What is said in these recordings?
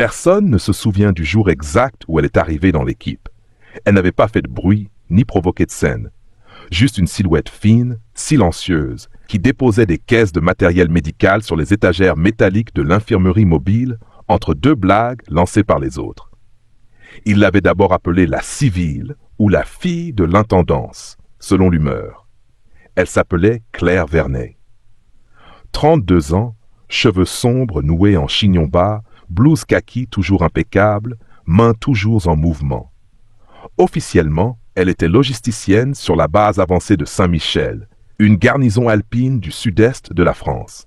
Personne ne se souvient du jour exact où elle est arrivée dans l'équipe. Elle n'avait pas fait de bruit ni provoqué de scène. Juste une silhouette fine, silencieuse, qui déposait des caisses de matériel médical sur les étagères métalliques de l'infirmerie mobile entre deux blagues lancées par les autres. Il l'avait d'abord appelée la civile ou la fille de l'intendance, selon l'humeur. Elle s'appelait Claire Vernet. 32 ans, cheveux sombres noués en chignon bas, blouse kaki toujours impeccable, mains toujours en mouvement. Officiellement, elle était logisticienne sur la base avancée de Saint-Michel, une garnison alpine du sud-est de la France.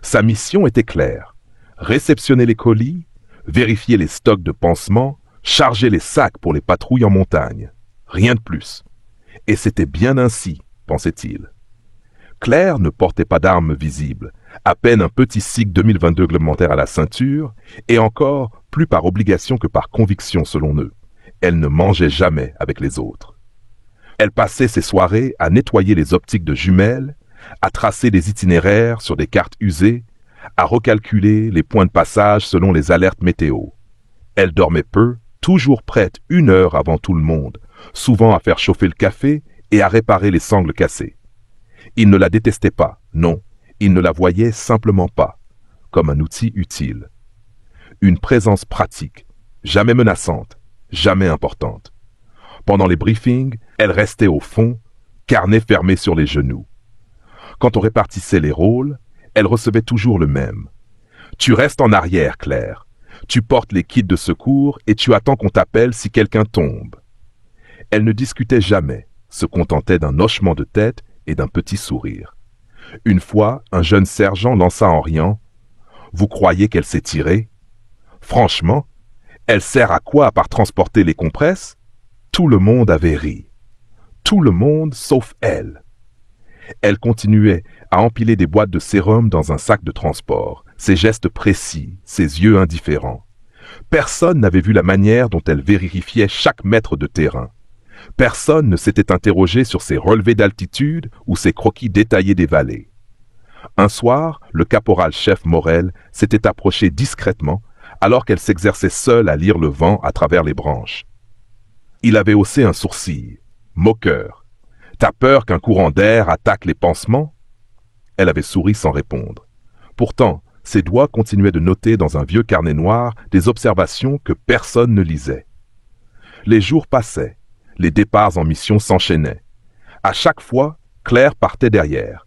Sa mission était claire: réceptionner les colis, vérifier les stocks de pansements, charger les sacs pour les patrouilles en montagne. Rien de plus. Et c'était bien ainsi, pensait-il. Claire ne portait pas d'armes visibles, à peine un petit SIG 2022 réglementaire à la ceinture, et encore plus par obligation que par conviction selon eux. Elle ne mangeait jamais avec les autres. Elle passait ses soirées à nettoyer les optiques de jumelles, à tracer des itinéraires sur des cartes usées, à recalculer les points de passage selon les alertes météo. Elle dormait peu, toujours prête 1 heure avant tout le monde, souvent à faire chauffer le café et à réparer les sangles cassées. Il ne la détestait pas, non, il ne la voyait simplement pas, comme un outil utile. Une présence pratique, jamais menaçante, jamais importante. Pendant les briefings, elle restait au fond, carnet fermé sur les genoux. Quand on répartissait les rôles, elle recevait toujours le même. Tu restes en arrière, Claire. Tu portes les kits de secours et tu attends qu'on t'appelle si quelqu'un tombe. Elle ne discutait jamais, se contentait d'un hochement de tête et d'un petit sourire. Une fois, un jeune sergent lança en riant: « Vous croyez qu'elle s'est tirée? Franchement, elle sert à quoi à part transporter les compresses ?» Tout le monde avait ri. Tout le monde sauf elle. Elle continuait à empiler des boîtes de sérum dans un sac de transport, ses gestes précis, ses yeux indifférents. Personne n'avait vu la manière dont elle vérifiait chaque mètre de terrain. Personne ne s'était interrogé sur ses relevés d'altitude ou ses croquis détaillés des vallées. Un soir, le caporal-chef Morel s'était approché discrètement alors qu'elle s'exerçait seule à lire le vent à travers les branches. Il avait haussé un sourcil, moqueur. « T'as peur qu'un courant d'air attaque les pansements ?» Elle avait souri sans répondre. Pourtant, ses doigts continuaient de noter dans un vieux carnet noir des observations que personne ne lisait. Les jours passaient, les départs en mission s'enchaînaient. À chaque fois, Claire partait derrière.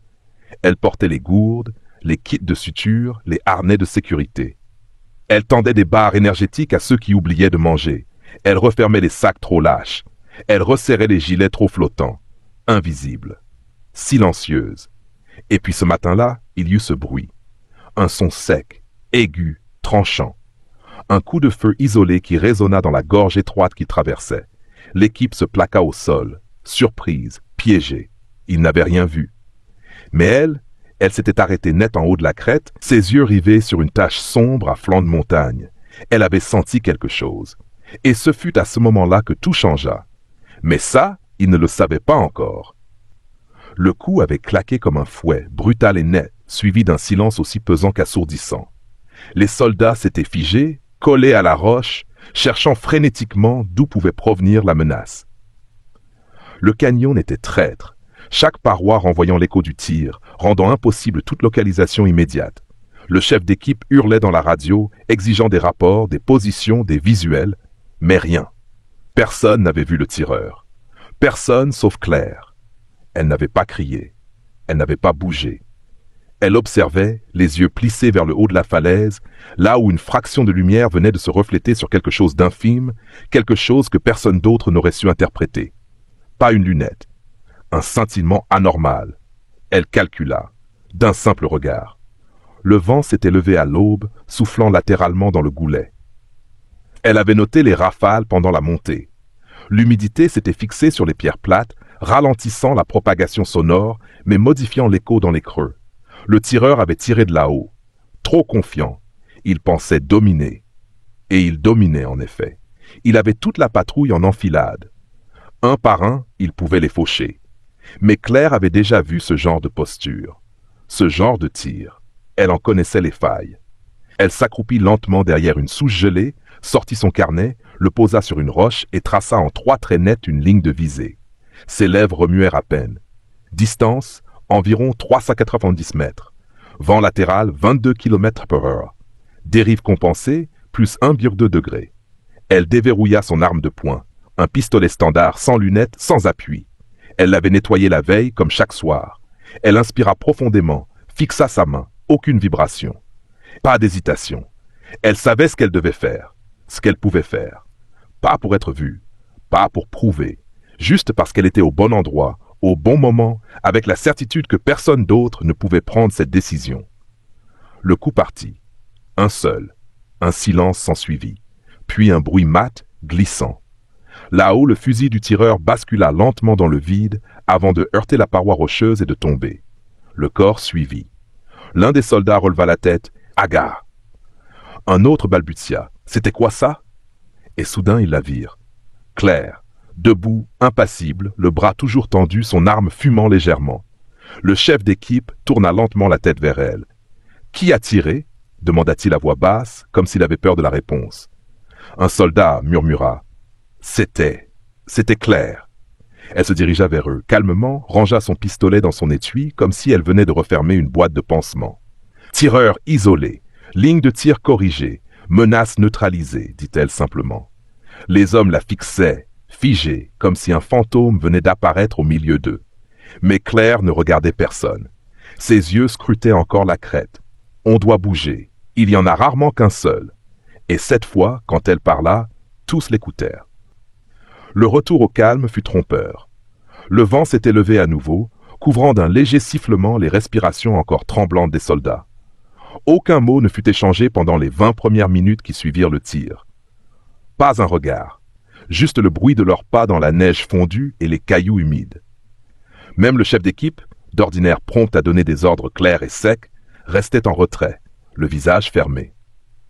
Elle portait les gourdes, les kits de suture, les harnais de sécurité. Elle tendait des barres énergétiques à ceux qui oubliaient de manger. Elle refermait les sacs trop lâches. Elle resserrait les gilets trop flottants. Invisible. Silencieuse. Et puis ce matin-là, il y eut ce bruit. Un son sec, aigu, tranchant. Un coup de feu isolé qui résonna dans la gorge étroite qu'il traversait. L'équipe se plaqua au sol, surprise, piégée. Il n'avait rien vu. Mais elle s'était arrêtée net en haut de la crête, ses yeux rivés sur une tache sombre à flanc de montagne. Elle avait senti quelque chose. Et ce fut à ce moment-là que tout changea. Mais ça, il ne le savait pas encore. Le coup avait claqué comme un fouet, brutal et net, suivi d'un silence aussi pesant qu'assourdissant. Les soldats s'étaient figés, collés à la roche, cherchant frénétiquement d'où pouvait provenir la menace. Le canyon était traître, chaque paroi renvoyant l'écho du tir, rendant impossible toute localisation immédiate. Le chef d'équipe hurlait dans la radio, exigeant des rapports, des positions, des visuels, mais rien. Personne n'avait vu le tireur. Personne sauf Claire. Elle n'avait pas crié. Elle n'avait pas bougé. Elle observait, les yeux plissés vers le haut de la falaise, là où une fraction de lumière venait de se refléter sur quelque chose d'infime, quelque chose que personne d'autre n'aurait su interpréter. Pas une lunette. Un scintillement anormal. Elle calcula, d'un simple regard. Le vent s'était levé à l'aube, soufflant latéralement dans le goulet. Elle avait noté les rafales pendant la montée. L'humidité s'était fixée sur les pierres plates, ralentissant la propagation sonore, mais modifiant l'écho dans les creux. Le tireur avait tiré de là-haut. Trop confiant. Il pensait dominer. Et il dominait en effet. Il avait toute la patrouille en enfilade. Un par un, il pouvait les faucher. Mais Claire avait déjà vu ce genre de posture. Ce genre de tir. Elle en connaissait les failles. Elle s'accroupit lentement derrière une souche gelée, sortit son carnet, le posa sur une roche et traça en 3 traits nets une ligne de visée. Ses lèvres remuèrent à peine. Distance, environ 390 mètres. Vent latéral, 22 km/h. Dérive compensée, plus 1,2 degrés. Elle déverrouilla son arme de poing, un pistolet standard sans lunettes, sans appui. Elle l'avait nettoyé la veille, comme chaque soir. Elle inspira profondément, fixa sa main, aucune vibration. Pas d'hésitation. Elle savait ce qu'elle devait faire, ce qu'elle pouvait faire. Pas pour être vue, pas pour prouver, juste parce qu'elle était au bon endroit, au bon moment, avec la certitude que personne d'autre ne pouvait prendre cette décision. Le coup partit. Un seul. Un silence s'ensuivit. Puis un bruit mat, glissant. Là-haut, le fusil du tireur bascula lentement dans le vide avant de heurter la paroi rocheuse et de tomber. Le corps suivit. L'un des soldats releva la tête. « Agar !» Un autre balbutia. « C'était quoi ça ?» Et soudain, ils la virent. Claire, debout, impassible, le bras toujours tendu, son arme fumant légèrement. Le chef d'équipe tourna lentement la tête vers elle. « Qui a tiré ?» demanda-t-il à voix basse, comme s'il avait peur de la réponse. Un soldat murmura. « C'était Claire. » Elle se dirigea vers eux, calmement, rangea son pistolet dans son étui, comme si elle venait de refermer une boîte de pansement. « Tireur isolé, ligne de tir corrigée, menace neutralisée, dit-elle simplement. Les hommes la fixaient, figée, comme si un fantôme venait d'apparaître au milieu d'eux. Mais Claire ne regardait personne. Ses yeux scrutaient encore la crête. On doit bouger. Il y en a rarement qu'un seul. Et cette fois, quand elle parla, tous l'écoutèrent. Le retour au calme fut trompeur. Le vent s'était levé à nouveau, couvrant d'un léger sifflement les respirations encore tremblantes des soldats. Aucun mot ne fut échangé pendant les 20 premières minutes qui suivirent le tir. Pas un regard, juste le bruit de leurs pas dans la neige fondue et les cailloux humides. Même le chef d'équipe, d'ordinaire prompt à donner des ordres clairs et secs, restait en retrait, le visage fermé.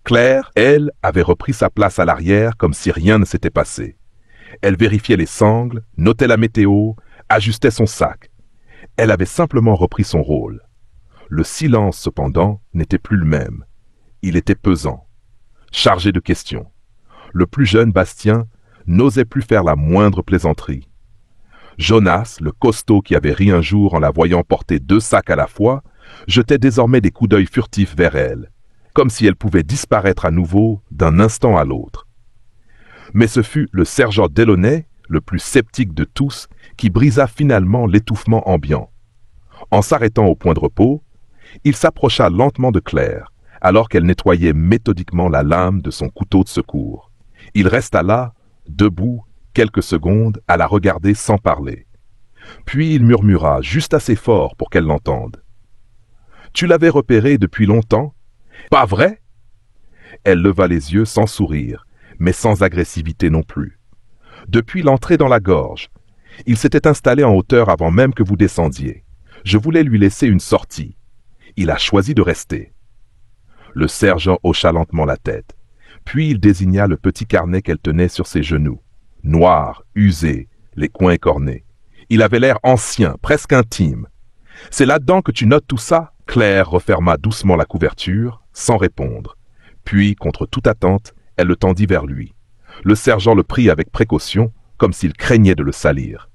Claire, elle, avait repris sa place à l'arrière comme si rien ne s'était passé. Elle vérifiait les sangles, notait la météo, ajustait son sac. Elle avait simplement repris son rôle. Le silence, cependant, n'était plus le même. Il était pesant, chargé de questions. Le plus jeune Bastien n'osait plus faire la moindre plaisanterie. Jonas, le costaud qui avait ri un jour en la voyant porter 2 sacs à la fois, jetait désormais des coups d'œil furtifs vers elle, comme si elle pouvait disparaître à nouveau d'un instant à l'autre. Mais ce fut le sergent Delaunay, le plus sceptique de tous, qui brisa finalement l'étouffement ambiant. En s'arrêtant au point de repos, il s'approcha lentement de Claire, alors qu'elle nettoyait méthodiquement la lame de son couteau de secours. Il resta là, debout, quelques secondes, à la regarder sans parler. Puis il murmura, juste assez fort pour qu'elle l'entende. « Tu l'avais repéré depuis longtemps ? Pas vrai ?» Elle leva les yeux sans sourire, mais sans agressivité non plus. « Depuis l'entrée dans la gorge. Il s'était installé en hauteur avant même que vous descendiez. Je voulais lui laisser une sortie. Il a choisi de rester. » Le sergent hocha lentement la tête. Puis il désigna le petit carnet qu'elle tenait sur ses genoux. Noir, usé, les coins écornés. Il avait l'air ancien, presque intime. « C'est là-dedans que tu notes tout ça ?» Claire referma doucement la couverture, sans répondre. Puis, contre toute attente, elle le tendit vers lui. Le sergent le prit avec précaution, comme s'il craignait de le salir.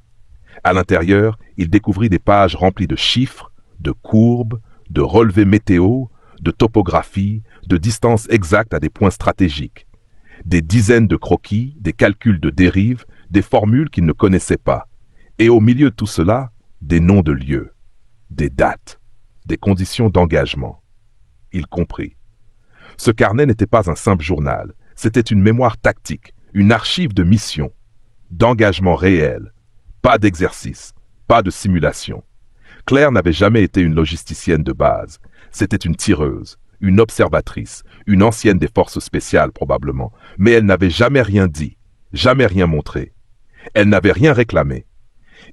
À l'intérieur, il découvrit des pages remplies de chiffres, de courbes, de relevés météo, de topographie, de distances exactes à des points stratégiques. Des dizaines de croquis, des calculs de dérive, des formules qu'il ne connaissait pas. Et au milieu de tout cela, des noms de lieux, des dates, des conditions d'engagement. Il comprit. Ce carnet n'était pas un simple journal, c'était une mémoire tactique, une archive de mission, d'engagement réel, pas d'exercice, pas de simulation. Claire n'avait jamais été une logisticienne de base, c'était une tireuse, une observatrice, une ancienne des forces spéciales probablement, mais elle n'avait jamais rien dit, jamais rien montré. Elle n'avait rien réclamé.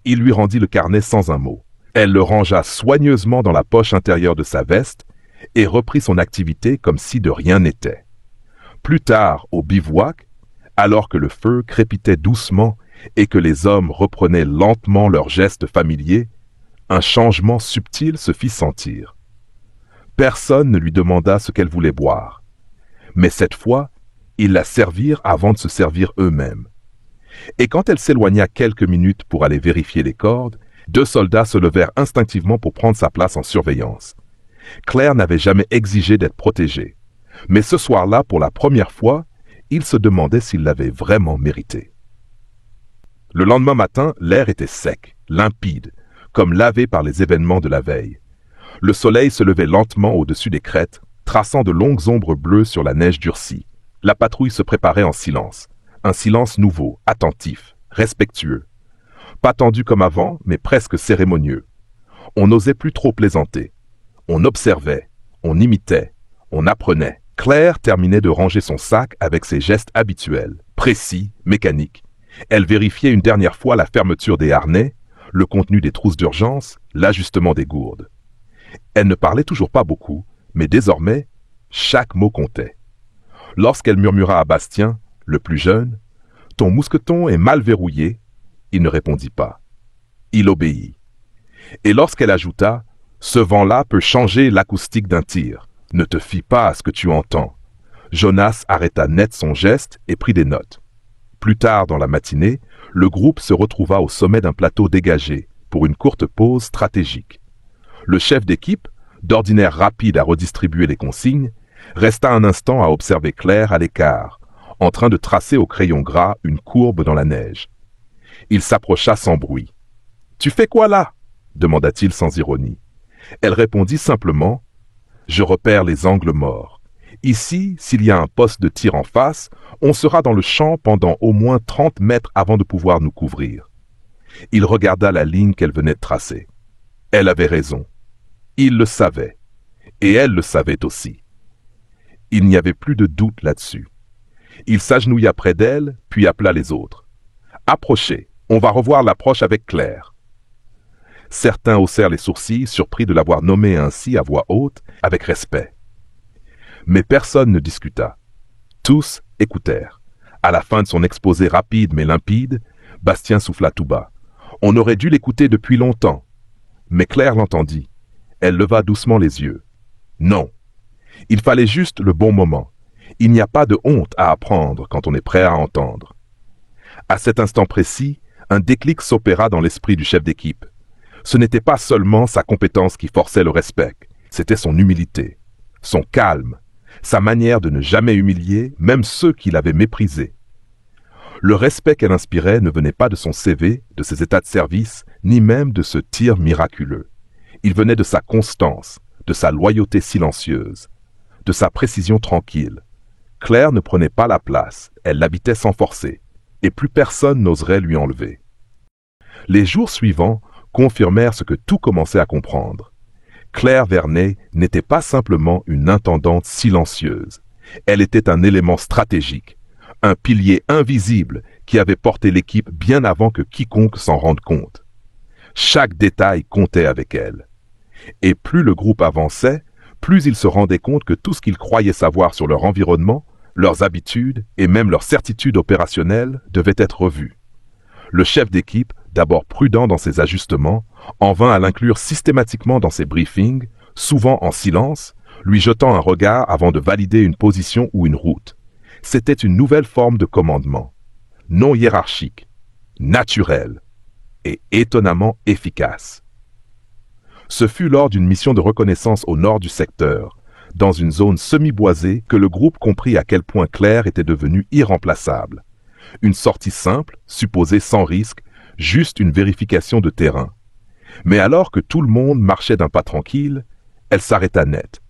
Il lui rendit le carnet sans un mot. Elle le rangea soigneusement dans la poche intérieure de sa veste et reprit son activité comme si de rien n'était. Plus tard, au bivouac, alors que le feu crépitait doucement et que les hommes reprenaient lentement leurs gestes familiers, un changement subtil se fit sentir. Personne ne lui demanda ce qu'elle voulait boire. Mais cette fois, ils la servirent avant de se servir eux-mêmes. Et quand elle s'éloigna quelques minutes pour aller vérifier les cordes, 2 soldats se levèrent instinctivement pour prendre sa place en surveillance. Claire n'avait jamais exigé d'être protégée. Mais ce soir-là, pour la première fois, il se demandait s'il l'avait vraiment mérité. Le lendemain matin, l'air était sec, limpide, comme lavé par les événements de la veille. Le soleil se levait lentement au-dessus des crêtes, traçant de longues ombres bleues sur la neige durcie. La patrouille se préparait en silence. Un silence nouveau, attentif, respectueux. Pas tendu comme avant, mais presque cérémonieux. On n'osait plus trop plaisanter. On observait, on imitait, on apprenait. Claire terminait de ranger son sac avec ses gestes habituels, précis, mécaniques. Elle vérifiait une dernière fois la fermeture des harnais, le contenu des trousses d'urgence, l'ajustement des gourdes. Elle ne parlait toujours pas beaucoup, mais désormais, chaque mot comptait. Lorsqu'elle murmura à Bastien, le plus jeune, « Ton mousqueton est mal verrouillé », il ne répondit pas. Il obéit. Et lorsqu'elle ajouta, « Ce vent-là peut changer l'acoustique d'un tir. Ne te fie pas à ce que tu entends. » Jonas arrêta net son geste et prit des notes. Plus tard dans la matinée, le groupe se retrouva au sommet d'un plateau dégagé pour une courte pause stratégique. Le chef d'équipe, d'ordinaire rapide à redistribuer les consignes, resta un instant à observer Claire à l'écart, en train de tracer au crayon gras une courbe dans la neige. Il s'approcha sans bruit. « Tu fais quoi là ?» demanda-t-il sans ironie. Elle répondit simplement « Je repère les angles morts. Ici, s'il y a un poste de tir en face, on sera dans le champ pendant au moins 30 mètres avant de pouvoir nous couvrir. » Il regarda la ligne qu'elle venait de tracer. Elle avait raison. Il le savait. Et elle le savait aussi. Il n'y avait plus de doute là-dessus. Il s'agenouilla près d'elle, puis appela les autres. « Approchez, on va revoir l'approche avec Claire. » Certains haussèrent les sourcils, surpris de l'avoir nommée ainsi à voix haute, avec respect. Mais personne ne discuta. Tous écoutèrent. À la fin de son exposé rapide mais limpide, Bastien souffla tout bas. On aurait dû l'écouter depuis longtemps. Mais Claire l'entendit. Elle leva doucement les yeux. Non. Il fallait juste le bon moment. Il n'y a pas de honte à apprendre quand on est prêt à entendre. À cet instant précis, un déclic s'opéra dans l'esprit du chef d'équipe. Ce n'était pas seulement sa compétence qui forçait le respect, c'était son humilité, son calme, sa manière de ne jamais humilier même ceux qui l'avaient méprisé. Le respect qu'elle inspirait ne venait pas de son CV, de ses états de service, ni même de ce tir miraculeux. Il venait de sa constance, de sa loyauté silencieuse, de sa précision tranquille. Claire ne prenait pas la place, elle l'habitait sans forcer, et plus personne n'oserait lui enlever. Les jours suivants confirmèrent ce que tout commençait à comprendre. Claire Vernet n'était pas simplement une intendante silencieuse. Elle était un élément stratégique, un pilier invisible qui avait porté l'équipe bien avant que quiconque s'en rende compte. Chaque détail comptait avec elle. Et plus le groupe avançait, plus ils se rendaient compte que tout ce qu'ils croyaient savoir sur leur environnement, leurs habitudes et même leurs certitudes opérationnelles devait être revu. Le chef d'équipe, d'abord prudent dans ses ajustements, en vint à l'inclure systématiquement dans ses briefings, souvent en silence, lui jetant un regard avant de valider une position ou une route. C'était une nouvelle forme de commandement, non hiérarchique, naturelle et étonnamment efficace. Ce fut lors d'une mission de reconnaissance au nord du secteur, dans une zone semi-boisée, que le groupe comprit à quel point Claire était devenue irremplaçable. Une sortie simple, supposée sans risque, juste une vérification de terrain. Mais alors que tout le monde marchait d'un pas tranquille, elle s'arrêta net.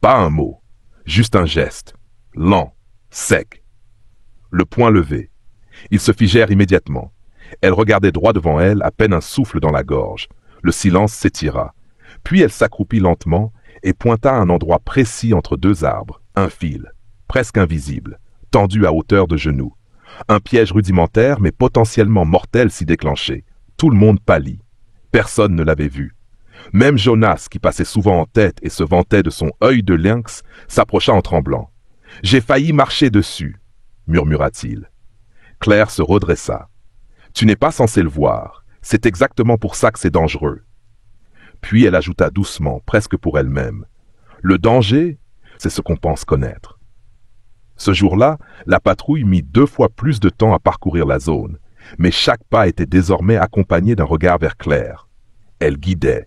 Pas un mot, juste un geste, lent, sec. Le poing levé. Ils se figèrent immédiatement. Elle regardait droit devant elle, à peine un souffle dans la gorge. Le silence s'étira. Puis elle s'accroupit lentement et pointa à un endroit précis entre 2 arbres, un fil, presque invisible, tendu à hauteur de genoux. Un piège rudimentaire mais potentiellement mortel s'y déclenchait. Tout le monde pâlit. Personne ne l'avait vu. Même Jonas, qui passait souvent en tête et se vantait de son œil de lynx, s'approcha en tremblant. « J'ai failli marcher dessus », murmura-t-il. Claire se redressa. « Tu n'es pas censé le voir. C'est exactement pour ça que c'est dangereux. » Puis elle ajouta doucement, presque pour elle-même. « Le danger, c'est ce qu'on pense connaître. » Ce jour-là, la patrouille mit 2 fois plus de temps à parcourir la zone, mais chaque pas était désormais accompagné d'un regard vers Claire. Elle guidait,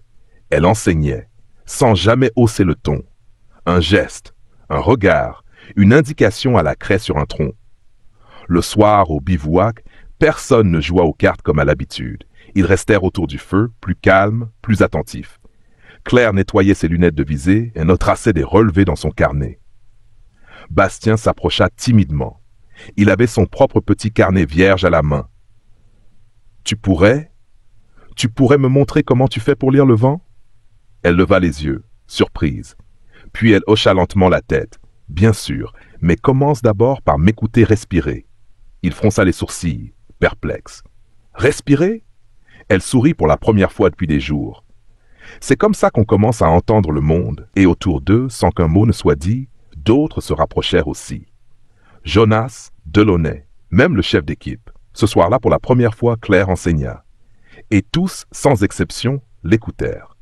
elle enseignait, sans jamais hausser le ton. Un geste, un regard, une indication à la craie sur un tronc. Le soir, au bivouac, personne ne joua aux cartes comme à l'habitude. Ils restèrent autour du feu, plus calmes, plus attentifs. Claire nettoyait ses lunettes de visée et traçait des relevés dans son carnet. Bastien s'approcha timidement. Il avait son propre petit carnet vierge à la main. « Tu pourrais me montrer comment tu fais pour lire le vent ?» Elle leva les yeux, surprise. Puis elle hocha lentement la tête. « Bien sûr, mais commence d'abord par m'écouter respirer. » Il fronça les sourcils, perplexe. « Respirer ?» Elle sourit pour la première fois depuis des jours. C'est comme ça qu'on commence à entendre le monde, et autour d'eux, sans qu'un mot ne soit dit, d'autres se rapprochèrent aussi. Jonas, Delaunay, même le chef d'équipe. Ce soir-là, pour la première fois, Claire enseigna. Et tous, sans exception, l'écoutèrent.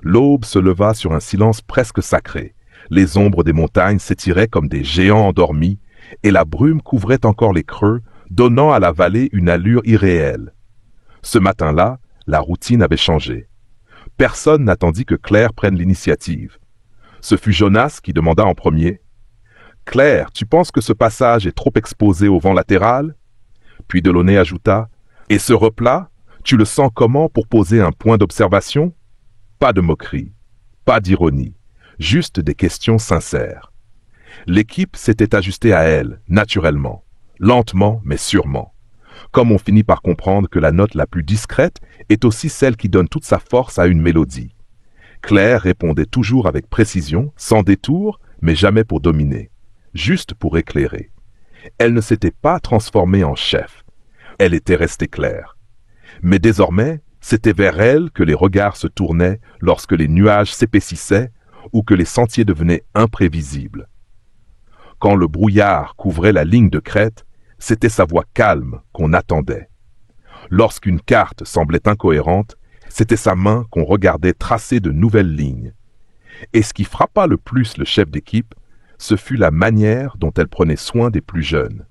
L'aube se leva sur un silence presque sacré. Les ombres des montagnes s'étiraient comme des géants endormis, et la brume couvrait encore les creux, donnant à la vallée une allure irréelle. Ce matin-là, la routine avait changé. Personne n'attendit que Claire prenne l'initiative. Ce fut Jonas qui demanda en premier. « Claire, tu penses que ce passage est trop exposé au vent latéral ?» Puis Delaunay ajouta. « Et ce replat, tu le sens comment pour poser un point d'observation ?» Pas de moquerie, pas d'ironie, juste des questions sincères. L'équipe s'était ajustée à elle, naturellement, lentement mais sûrement. Comme on finit par comprendre que la note la plus discrète est aussi celle qui donne toute sa force à une mélodie. Claire répondait toujours avec précision, sans détour, mais jamais pour dominer, juste pour éclairer. Elle ne s'était pas transformée en chef. Elle était restée Claire. Mais désormais, c'était vers elle que les regards se tournaient lorsque les nuages s'épaississaient ou que les sentiers devenaient imprévisibles. Quand le brouillard couvrait la ligne de crête, c'était sa voix calme qu'on attendait. Lorsqu'une carte semblait incohérente, c'était sa main qu'on regardait tracer de nouvelles lignes. Et ce qui frappa le plus le chef d'équipe, ce fut la manière dont elle prenait soin des plus jeunes.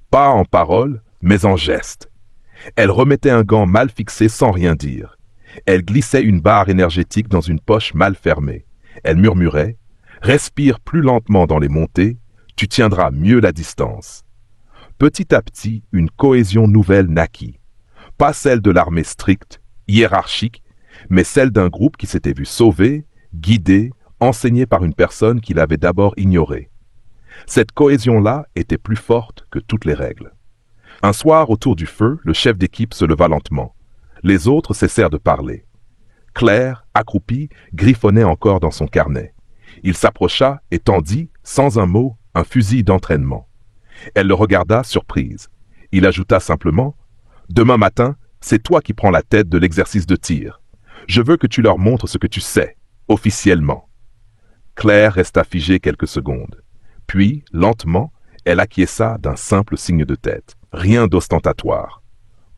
Pas en paroles, mais en gestes. Elle remettait un gant mal fixé sans rien dire. Elle glissait une barre énergétique dans une poche mal fermée. Elle murmurait « Respire plus lentement dans les montées, tu tiendras mieux la distance. » Petit à petit, une cohésion nouvelle naquit. Pas celle de l'armée stricte, hiérarchique, mais celle d'un groupe qui s'était vu sauvé, guidé, enseigné par une personne qu'il avait d'abord ignorée. Cette cohésion-là était plus forte que toutes les règles. Un soir, autour du feu, le chef d'équipe se leva lentement. Les autres cessèrent de parler. Claire, accroupie, griffonnait encore dans son carnet. Il s'approcha et tendit, sans un mot, un fusil d'entraînement. Elle le regarda, surprise. Il ajouta simplement « Demain matin, c'est toi qui prends la tête de l'exercice de tir. Je veux que tu leur montres ce que tu sais, officiellement. » Claire resta figée quelques secondes. Puis, lentement, elle acquiesça d'un simple signe de tête. Rien d'ostentatoire.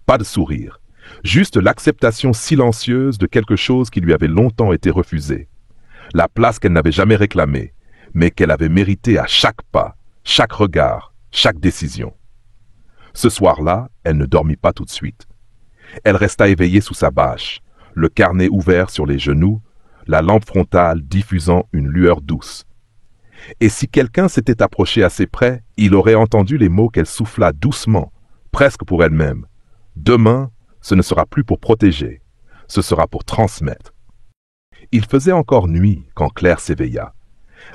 Pas de sourire. Juste l'acceptation silencieuse de quelque chose qui lui avait longtemps été refusé. La place qu'elle n'avait jamais réclamée, mais qu'elle avait méritée à chaque pas, chaque regard, chaque décision. Ce soir-là, elle ne dormit pas tout de suite. Elle resta éveillée sous sa bâche, le carnet ouvert sur les genoux, la lampe frontale diffusant une lueur douce. Et si quelqu'un s'était approché assez près, il aurait entendu les mots qu'elle souffla doucement, presque pour elle-même. Demain, ce ne sera plus pour protéger, ce sera pour transmettre. Il faisait encore nuit quand Claire s'éveilla.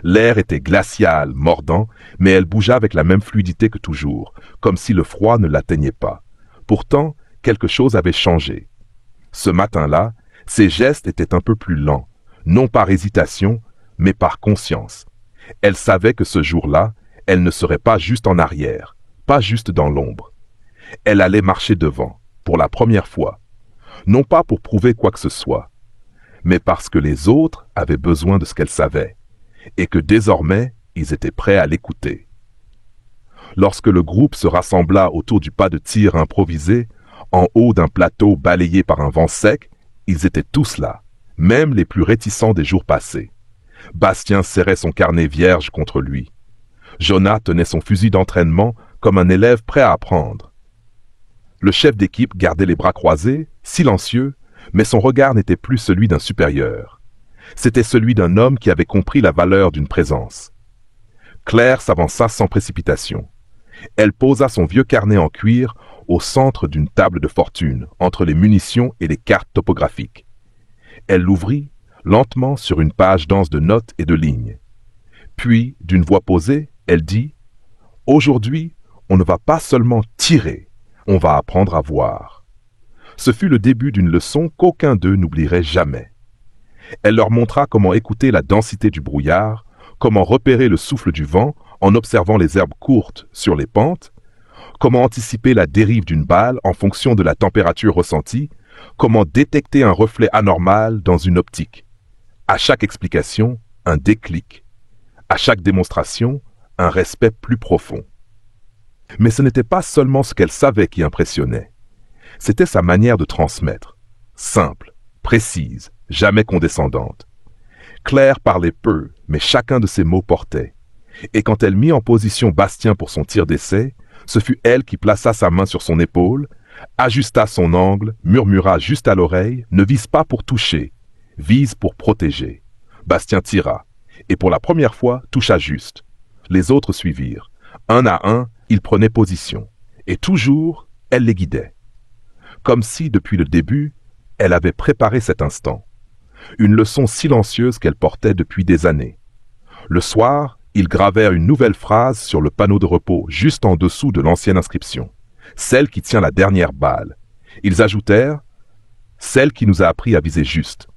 L'air était glacial, mordant, mais elle bougea avec la même fluidité que toujours, comme si le froid ne l'atteignait pas. Pourtant, quelque chose avait changé. Ce matin-là, ses gestes étaient un peu plus lents, non par hésitation, mais par conscience. Elle savait que ce jour-là, elle ne serait pas juste en arrière, pas juste dans l'ombre. Elle allait marcher devant, pour la première fois, non pas pour prouver quoi que ce soit, mais parce que les autres avaient besoin de ce qu'elle savait, et que désormais, ils étaient prêts à l'écouter. Lorsque le groupe se rassembla autour du pas de tir improvisé, en haut d'un plateau balayé par un vent sec, ils étaient tous là, même les plus réticents des jours passés. Bastien serrait son carnet vierge contre lui. Jonah tenait son fusil d'entraînement comme un élève prêt à apprendre. Le chef d'équipe gardait les bras croisés, silencieux, mais son regard n'était plus celui d'un supérieur. C'était celui d'un homme qui avait compris la valeur d'une présence. Claire s'avança sans précipitation. Elle posa son vieux carnet en cuir au centre d'une table de fortune, entre les munitions et les cartes topographiques. Elle l'ouvrit lentement sur une page dense de notes et de lignes. Puis, d'une voix posée, elle dit « Aujourd'hui, on ne va pas seulement tirer, on va apprendre à voir. » Ce fut le début d'une leçon qu'aucun d'eux n'oublierait jamais. Elle leur montra comment écouter la densité du brouillard, comment repérer le souffle du vent en observant les herbes courtes sur les pentes, comment anticiper la dérive d'une balle en fonction de la température ressentie, comment détecter un reflet anormal dans une optique. À chaque explication, un déclic. À chaque démonstration, un respect plus profond. Mais ce n'était pas seulement ce qu'elle savait qui impressionnait. C'était sa manière de transmettre. Simple, précise, jamais condescendante. Claire parlait peu, mais chacun de ses mots portait. Et quand elle mit en position Bastien pour son tir d'essai, ce fut elle qui plaça sa main sur son épaule, ajusta son angle, murmura juste à l'oreille, ne vise pas pour toucher, vise pour protéger. Bastien tira, et pour la première fois toucha juste. Les autres suivirent. Un à un, ils prenaient position. Et toujours, elle les guidait. Comme si, depuis le début, elle avait préparé cet instant. Une leçon silencieuse qu'elle portait depuis des années. Le soir, ils gravèrent une nouvelle phrase sur le panneau de repos, juste en dessous de l'ancienne inscription. Celle qui tient la dernière balle. Ils ajoutèrent « Celle qui nous a appris à viser juste ».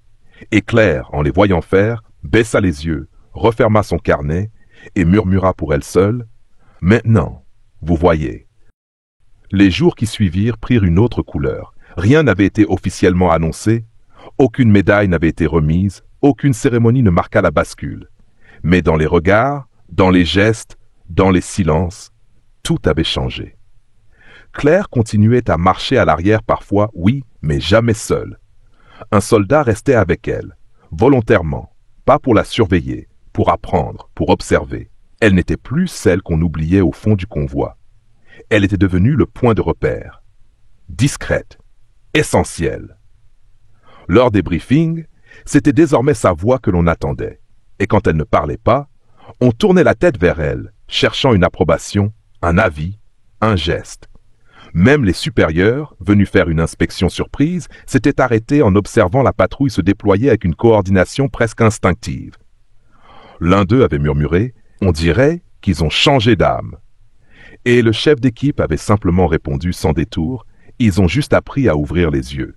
Et Claire, en les voyant faire, baissa les yeux, referma son carnet et murmura pour elle seule « Maintenant, vous voyez ». Les jours qui suivirent prirent une autre couleur. Rien n'avait été officiellement annoncé, aucune médaille n'avait été remise, aucune cérémonie ne marqua la bascule. Mais dans les regards, dans les gestes, dans les silences, tout avait changé. Claire continuait à marcher à l'arrière parfois, oui, mais jamais seule. Un soldat restait avec elle, volontairement, pas pour la surveiller, pour apprendre, pour observer. Elle n'était plus celle qu'on oubliait au fond du convoi. Elle était devenue le point de repère. Discrète, essentielle. Lors des briefings, c'était désormais sa voix que l'on attendait. Et quand elle ne parlait pas, on tournait la tête vers elle, cherchant une approbation, un avis, un geste. Même les supérieurs, venus faire une inspection surprise, s'étaient arrêtés en observant la patrouille se déployer avec une coordination presque instinctive. L'un d'eux avait murmuré « On dirait qu'ils ont changé d'âme ». Et le chef d'équipe avait simplement répondu sans détour « Ils ont juste appris à ouvrir les yeux ».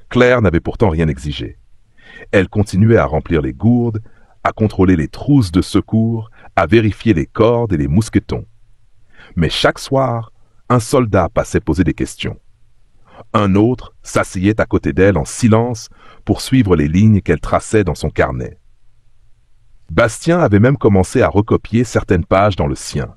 Claire n'avait pourtant rien exigé. Elle continuait à remplir les gourdes, à contrôler les trousses de secours, à vérifier les cordes et les mousquetons. Mais chaque soir, un soldat passait poser des questions. Un autre s'asseyait à côté d'elle en silence pour suivre les lignes qu'elle traçait dans son carnet. Bastien avait même commencé à recopier certaines pages dans le sien.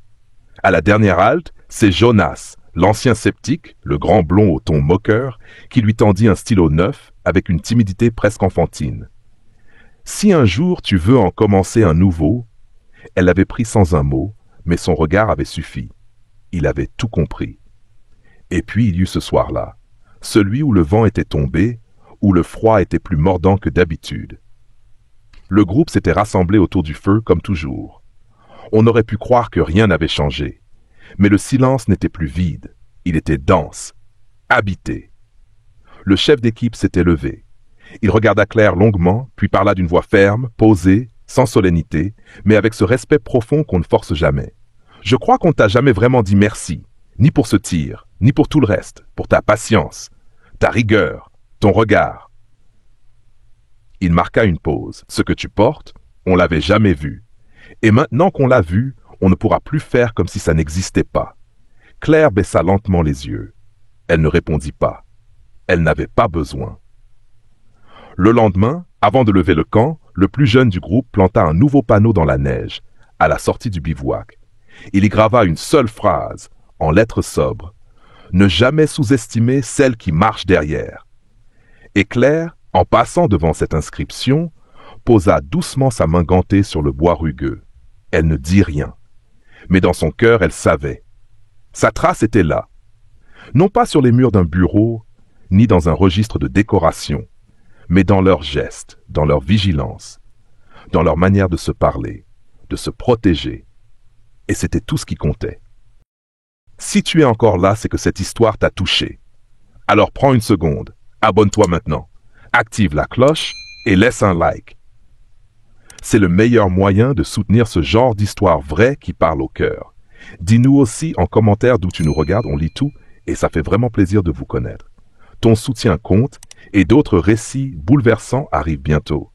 À la dernière halte, c'est Jonas, l'ancien sceptique, le grand blond au ton moqueur, qui lui tendit un stylo neuf avec une timidité presque enfantine. Si un jour tu veux en commencer un nouveau, elle l'avait pris sans un mot, mais son regard avait suffi. Il avait tout compris. Et puis il y eut ce soir-là, celui où le vent était tombé, où le froid était plus mordant que d'habitude. Le groupe s'était rassemblé autour du feu comme toujours. On aurait pu croire que rien n'avait changé. Mais le silence n'était plus vide, il était dense, habité. Le chef d'équipe s'était levé. Il regarda Claire longuement, puis parla d'une voix ferme, posée, sans solennité, mais avec ce respect profond qu'on ne force jamais. « Je crois qu'on ne t'a jamais vraiment dit merci, ni pour ce tir, ni pour tout le reste, pour ta patience, ta rigueur, ton regard. » Il marqua une pause. « Ce que tu portes, on l'avait jamais vu. Et maintenant qu'on l'a vu, on ne pourra plus faire comme si ça n'existait pas. » Claire baissa lentement les yeux. Elle ne répondit pas. Elle n'avait pas besoin. Le lendemain, avant de lever le camp, le plus jeune du groupe planta un nouveau panneau dans la neige, à la sortie du bivouac. Il y grava une seule phrase, en lettres sobres. « Ne jamais sous-estimer celle qui marche derrière. » Et Claire, en passant devant cette inscription, posa doucement sa main gantée sur le bois rugueux. Elle ne dit rien. mais dans son cœur, elle savait. Sa trace était là, non pas sur les murs d'un bureau, ni dans un registre de décoration, mais dans leurs gestes, dans leur vigilance, dans leur manière de se parler, de se protéger. Et c'était tout ce qui comptait. Si tu es encore là, c'est que cette histoire t'a touché. Alors prends une seconde, abonne-toi maintenant, active la cloche et laisse un like. C'est le meilleur moyen de soutenir ce genre d'histoire vraie qui parle au cœur. Dis-nous aussi en commentaire d'où tu nous regardes, on lit tout et ça fait vraiment plaisir de vous connaître. Ton soutien compte et d'autres récits bouleversants arrivent bientôt.